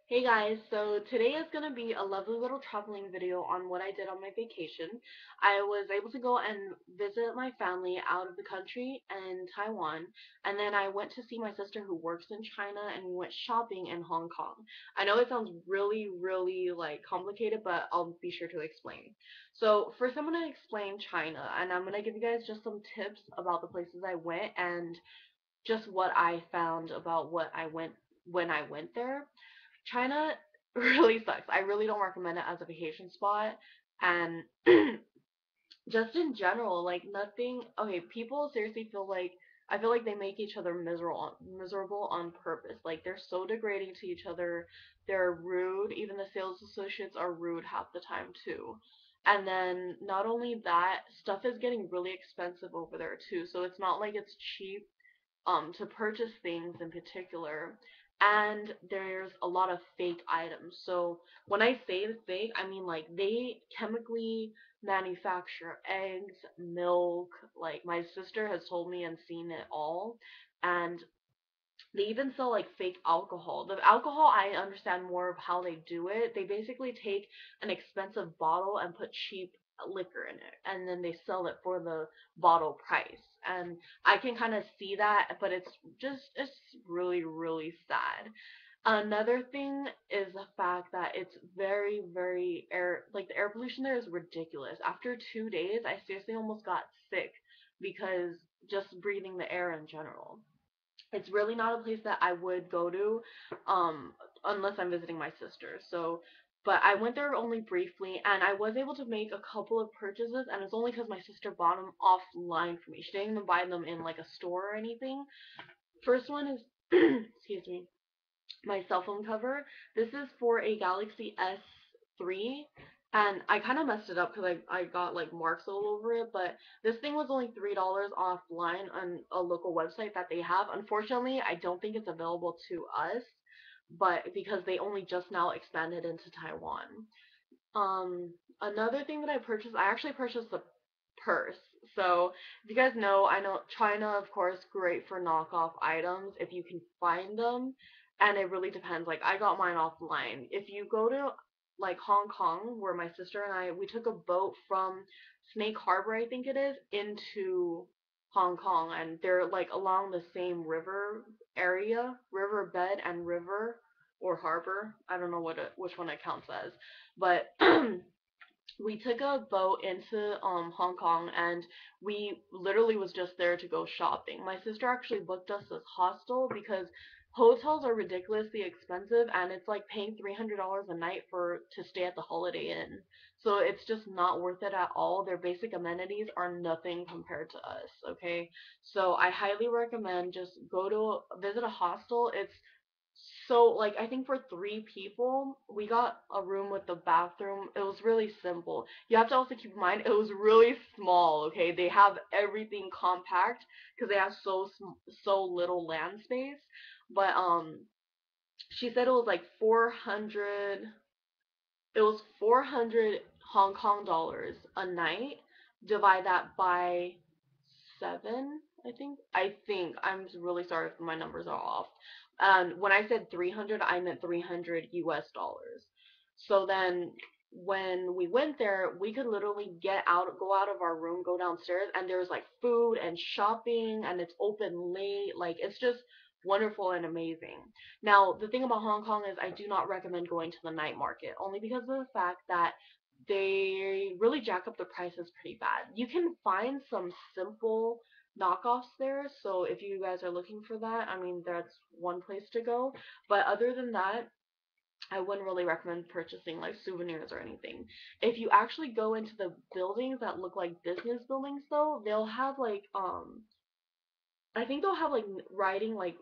Hey guys, so today is going to be a lovely little traveling video on what I did on my vacation. I was able to go and visit my family out of the country in Taiwan, and then I went to see my sister who works in China, and we went shopping in Hong Kong. I know it sounds really like complicated, but I'll be sure to explain. So first I'm going to explain China, and I'm going to give you guys just some tips about the places I went and just what I found about what I went when I went there. China really sucks. I really don't recommend it as a vacation spot. And just in general, like nothing. Okay, people seriously feel like I feel like they make each other miserable on purpose. Like they're so degrading to each other. They're rude. Even the sales associates are rude half the time too. And then not only that, stuff is getting really expensive over there too. So it's not like it's cheap to purchase things in particular. And there's a lot of fake items. So when I say fake, I mean like they chemically manufacture eggs, milk. Like my sister has told me and seen it all. And they even sell like fake alcohol. The alcohol, I understand more of how they do it. They basically take an expensive bottle and put cheap liquor in it, and then they sell it for the bottle price. And I can kind of see that, but it's really sad. Another thing is the fact that it's very air, like the air pollution there is ridiculous. After 2 days, I seriously almost got sick because just breathing the air in general. It's really not a place that I would go to, unless I'm visiting my sister. So, but I went there only briefly, and I was able to make a couple of purchases, and it's only because my sister bought them offline for me. She didn't even buy them in like a store or anything. First one is, excuse me, my cell phone cover. This is for a Galaxy S3, and I kind of messed it up because I got like marks all over it, but this thing was only $3 offline on a local website that they have. Unfortunately, I don't think it's available to us, but because they only just now expanded into Taiwan. Another thing that I purchased, I actually purchased a purse. So, if you guys know, I know China, of course, great for knockoff items if you can find them, and it really depends. Like, I got mine offline. If you go to like Hong Kong, where my sister and I we took a boat from Snake Harbor, I think it is, into Hong Kong, and they're like along the same river area, riverbed and river or harbor. I don't know which one it counts as, but we took a boat into Hong Kong, and we literally was just there to go shopping. My sister actually booked us this hostel because hotels are ridiculously expensive, and it's like paying $300 a night for to stay at the Holiday Inn. So it's just not worth it at all. Their basic amenities are nothing compared to us, okay? So I highly recommend just go to visit a hostel. It's so, like, I think for 3 people, we got a room with the bathroom. It was really simple. You have to also keep in mind, it was really small, okay? They have everything compact because they have so little land space. But, she said it was like 400, it was 400 Hong Kong dollars a night. Divide that by 7, I think. I'm really sorry if my numbers are off. When I said 300, I meant 300 US dollars. So then when we went there, we could literally go out of our room, go downstairs, and there's like food and shopping, and it's open late. Like, it's just wonderful and amazing. Now, the thing about Hong Kong is I do not recommend going to the night market, only because of the fact that they really jack up the prices pretty bad. You can find some simple knockoffs there, so if you guys are looking for that, I mean, that's one place to go. But other than that, I wouldn't really recommend purchasing like souvenirs or anything. If you actually go into the buildings that look like business buildings though, they'll have like I think they'll have like writing like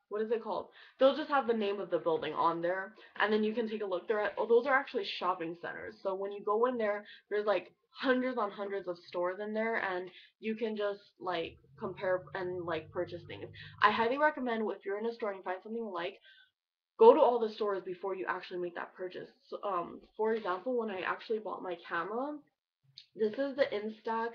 what is it called? They'll just have the name of the building on there, and then you can take a look. Those are actually shopping centers. So when you go in there, there's like hundreds on hundreds of stores in there, and you can just like compare and like purchase things. I highly recommend if you're in a store and you find something you like, go to all the stores before you actually make that purchase. So, for example, when I actually bought my camera, this is the Instax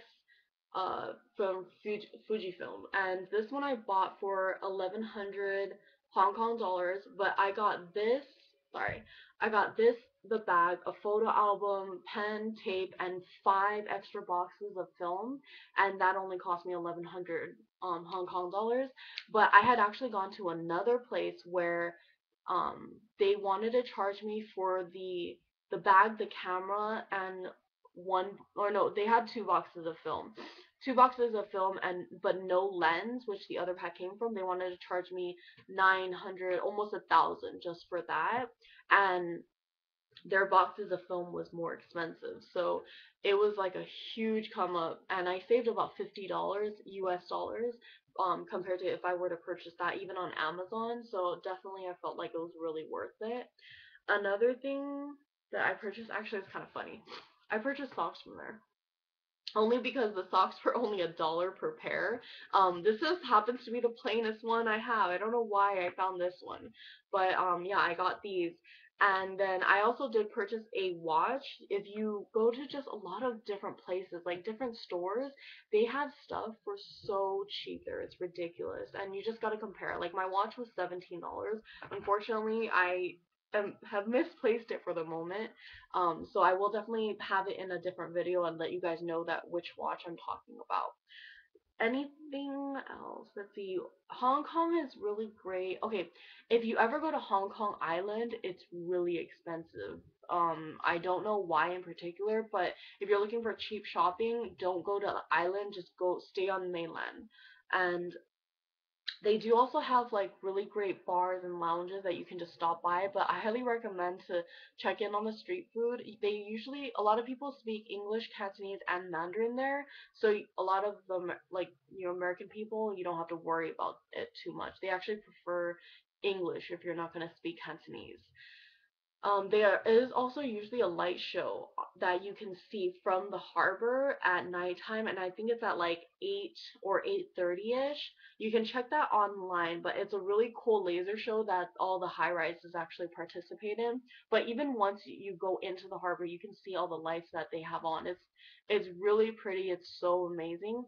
from Fujifilm, and this one I bought for 1,100 Hong Kong dollars, but I got this. sorry, I got the bag, a photo album, pen, tape, and 5 extra boxes of film, and that only cost me 1,100 Hong Kong dollars. But I had actually gone to another place where they wanted to charge me for the bag, the camera, and one, or no, they had 2 boxes of film. 2 boxes of film and but no lens, which the other pack came from. They wanted to charge me 900, almost 1,000 just for that. And their boxes of film was more expensive. So it was like a huge come up, and I saved about $50 US dollars compared to if I were to purchase that even on Amazon. So definitely I felt like it was really worth it. Another thing that I purchased, actually it's kind of funny. I purchased socks from there only because the socks were only $1 per pair. This just happens to be the plainest one I have. I don't know why I found this one, but yeah, I got these. And then I also did purchase a watch. If you go to just a lot of different places, like different stores, they have stuff for so cheap there. It's ridiculous. And you just gotta compare. Like my watch was $17. Unfortunately, have misplaced it for the moment. So I will definitely have it in a different video and let you guys know that which watch I'm talking about. Anything else? Let's see. Hong Kong is really great. Okay, if you ever go to Hong Kong Island, it's really expensive. I don't know why in particular, but if you're looking for cheap shopping, don't go to the island, just go stay on the mainland. And they do also have like really great bars and lounges that you can just stop by, but I highly recommend to check in on the street food. They usually, a lot of people speak English, Cantonese, and Mandarin there, so a lot of them, like, American people, you don't have to worry about it too much. They actually prefer English if you're not going to speak Cantonese. There is also usually a light show that you can see from the harbor at nighttime, and I think it's at like 8 or 8:30ish. You can check that online, but it's a really cool laser show that all the high rises actually participate in. But even once you go into the harbor, you can see all the lights that they have on. It's really pretty. It's so amazing.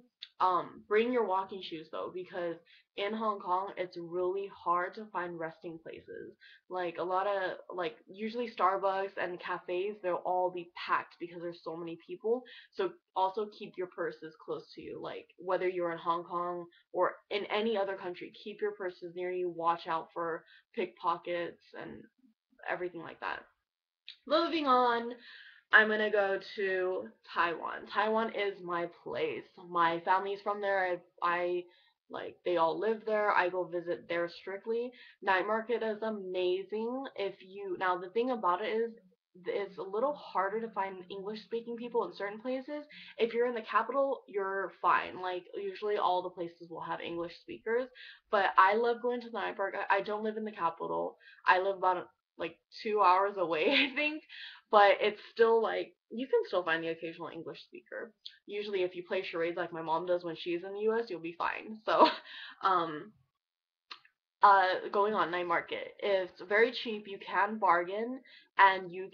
Bring your walking shoes though, because in Hong Kong, it's really hard to find resting places. Like a lot of like usually Starbucks and cafes, they'll all be packed because there's so many people. So also keep your purses close to you. Like whether you're in Hong Kong or in any other country, keep your purses near you. Watch out for pickpockets and everything like that. Moving on, I'm gonna go to Taiwan. Taiwan is my place. My family's from there. I like they all live there. I go visit there strictly. Night market is amazing. If you now the thing about it is it's a little harder to find English speaking people in certain places. If you're in the capital, you're fine. Like usually all the places will have English speakers. But I love going to the night market. I don't live in the capital. I live about like 2 hours away, I think, but it's still like you can still find the occasional English speaker. Usually, if you play charades like my mom does when she's in the U.S., you'll be fine. So, um, going on night market. It's very cheap. You can bargain, and you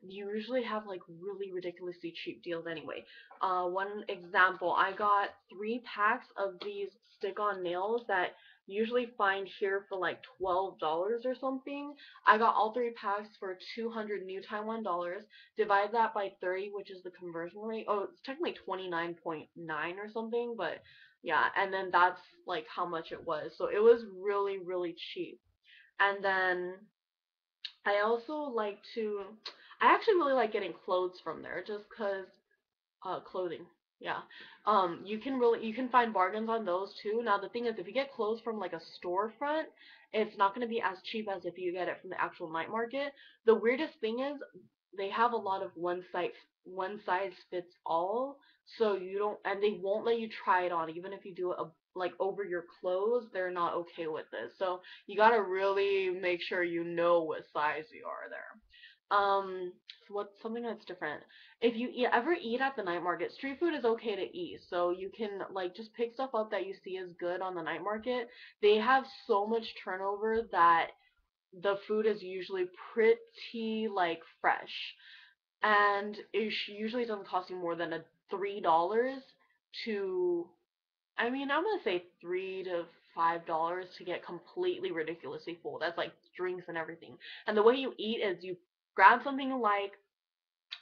usually have like really ridiculously cheap deals anyway. One example, I got 3 packs of these stick-on nails that usually find here for like $12 or something. I got all 3 packs for 200 new Taiwan dollars. Divide that by 30, which is the conversion rate. Oh, it's technically 29.9 or something, but yeah, and then that's like how much it was. So it was really, really cheap. And then I also like to, I actually really like getting clothes from there just because clothing. Yeah. You can find bargains on those too. Now the thing is, if you get clothes from like a storefront, it's not going to be as cheap as if you get it from the actual night market. The weirdest thing is they have a lot of one size fits all, so you don't, and they won't let you try it on even if you do it like over your clothes. They're not okay with this. So you got to really make sure you know what size you are there. What's something that's different? If you ever eat at the night market, street food is okay to eat. So you can like just pick stuff up that you see is good on the night market. They have so much turnover that the food is usually pretty like fresh, and it usually doesn't cost you more than $3 to, I mean, I'm gonna say 3 to $5 to get completely ridiculously full. That's like drinks and everything. And the way you eat is you grab something you like,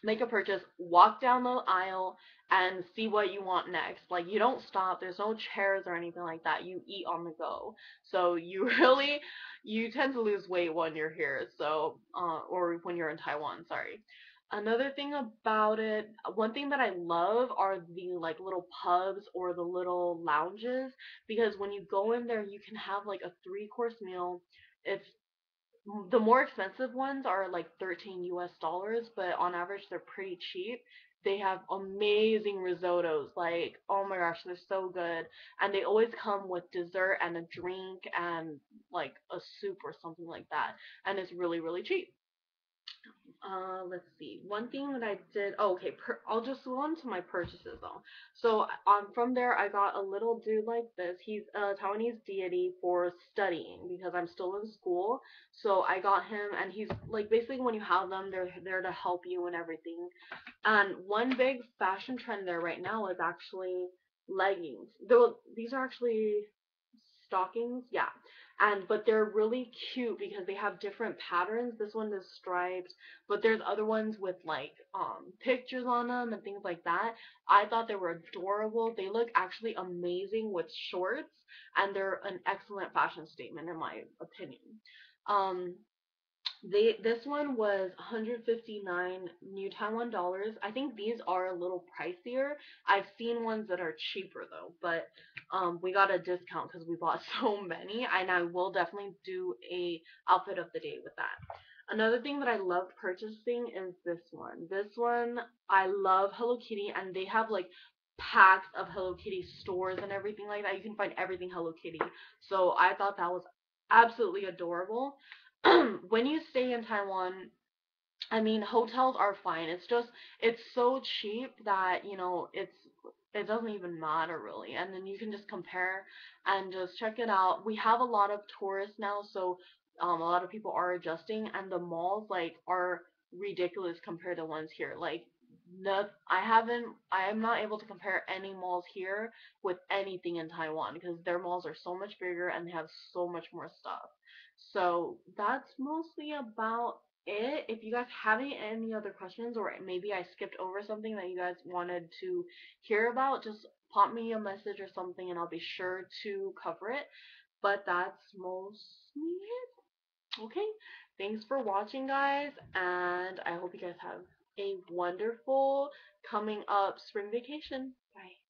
make a purchase, walk down the aisle, and see what you want next. Like you don't stop. There's no chairs or anything like that. You eat on the go. So you really you tend to lose weight when you're here. So or when you're in Taiwan. Sorry. Another thing about it, one thing that I love are the like little pubs or the little lounges because when you go in there, you can have like a three-course meal. It's the more expensive ones are like 13 US dollars, but on average they're pretty cheap. They have amazing risottos. Like, oh my gosh, they're so good. And they always come with dessert and a drink and like a soup or something like that. And it's really, really cheap. Let's see. One thing that I did. Oh, okay. I'll just go on to my purchases though. So from there, I got a little dude like this. He's a Taiwanese deity for studying because I'm still in school. So I got him, and he's like basically when you have them, they're there to help you and everything. And one big fashion trend there right now is actually leggings. Though these are actually stockings, yeah. And but they're really cute because they have different patterns. This one is striped, but there's other ones with like pictures on them and things like that. I thought they were adorable. They look actually amazing with shorts, and they're an excellent fashion statement in my opinion. Um, this one was 159 New Taiwan dollars. I think these are a little pricier. I've seen ones that are cheaper though, but we got a discount because we bought so many, and I will definitely do a outfit of the day with that. Another thing that I love purchasing is this one. This one, I love Hello Kitty, and they have like packs of Hello Kitty stores and everything like that. You can find everything Hello Kitty. So I thought that was absolutely adorable. When you stay in Taiwan, I mean, hotels are fine. It's just it's so cheap that, it doesn't even matter really. And then you can just compare and just check it out. We have a lot of tourists now, so a lot of people are adjusting, and the malls like are ridiculous compared to ones here. Like no, I am not able to compare any malls here with anything in Taiwan because their malls are so much bigger and they have so much more stuff. So that's mostly about it. If you guys have any other questions, or maybe I skipped over something that you guys wanted to hear about, just pop me a message or something and I'll be sure to cover it. But that's mostly it. Okay. Thanks for watching, guys, and I hope you guys have a wonderful coming up spring vacation. Bye.